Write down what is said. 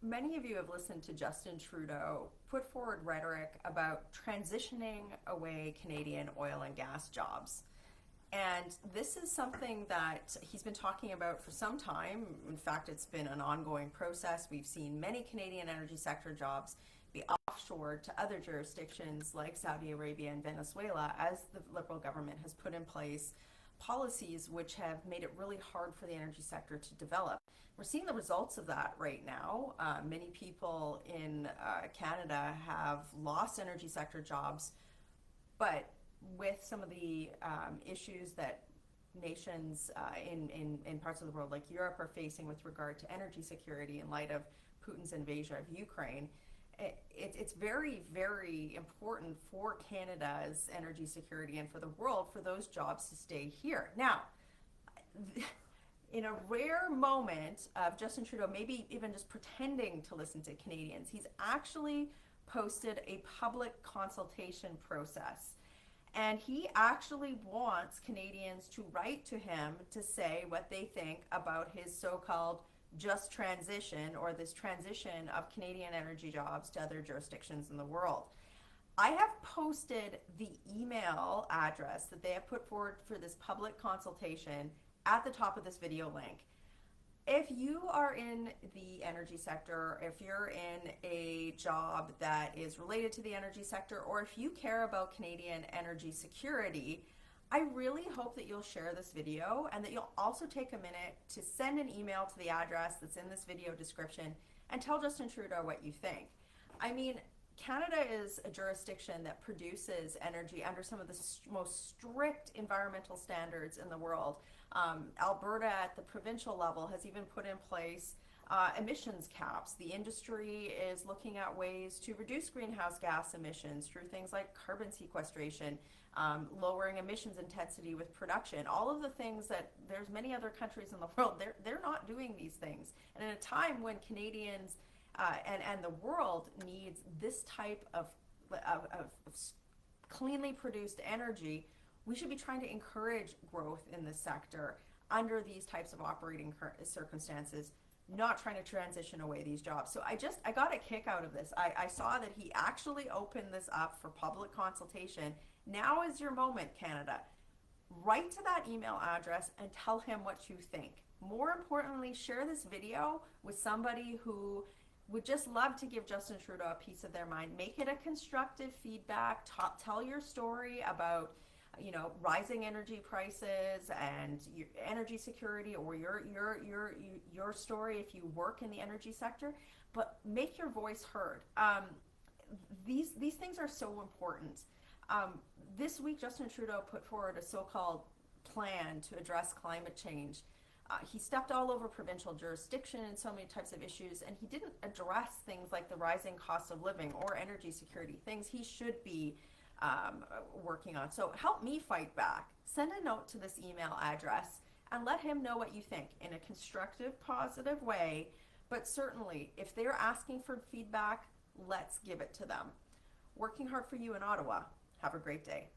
Many of you have listened to Justin Trudeau put forward rhetoric about transitioning away Canadian oil and gas jobs. And this is something that he's been talking about for some time. In fact, it's been an ongoing process. We've seen many Canadian energy sector jobs be offshored to other jurisdictions like Saudi Arabia and Venezuela as the Liberal government has put in place policies which have made it really hard for the energy sector to develop. We're seeing the results of that right now. Many people in Canada have lost energy sector jobs, but with some of the issues that nations in parts of the world like Europe are facing with regard to energy security in light of Putin's invasion of Ukraine, it's very, very important for Canada's energy security and for the world for those jobs to stay here. Now, in a rare moment of Justin Trudeau maybe even just pretending to listen to Canadians, he's actually posted a public consultation process. And he actually wants Canadians to write to him to say what they think about his so-called just transition, or this transition of Canadian energy jobs to other jurisdictions in the world. I have posted the email address that they have put forward for this public consultation at the top of this video link. If you are in the energy sector, if you're in a job that is related to the energy sector, or if you care about Canadian energy security, I really hope that you'll share this video and that you'll also take a minute to send an email to the address that's in this video description and tell Justin Trudeau what you think. I mean, Canada is a jurisdiction that produces energy under some of the most strict environmental standards in the world. Alberta at the provincial level has even put in place emissions caps. The industry is looking at ways to reduce greenhouse gas emissions through things like carbon sequestration, lowering emissions intensity with production, all of the things that there's many other countries in the world, they're not doing these things. And in a time when Canadians and the world needs this type of cleanly produced energy, we should be trying to encourage growth in this sector under these types of operating circumstances, not trying to transition away these jobs. So I got a kick out of this. I saw that he actually opened this up for public consultation. Now is your moment, Canada. Write to that email address and tell him what you think. More importantly, share this video with somebody who would just love to give Justin Trudeau a piece of their mind. Make it a constructive feedback. Tell your story about rising energy prices and your energy security, or your story if you work in the energy sector, but make your voice heard. These things are so important. This week, Justin Trudeau put forward a so-called plan to address climate change. He stepped all over provincial jurisdiction in so many types of issues, and he didn't address things like the rising cost of living or energy security, things he should be working on. So help me fight back. Send a note to this email address and let him know what you think in a constructive, positive way. But certainly, if they're asking for feedback, let's give it to them. Working hard for you in Ottawa. Have a great day.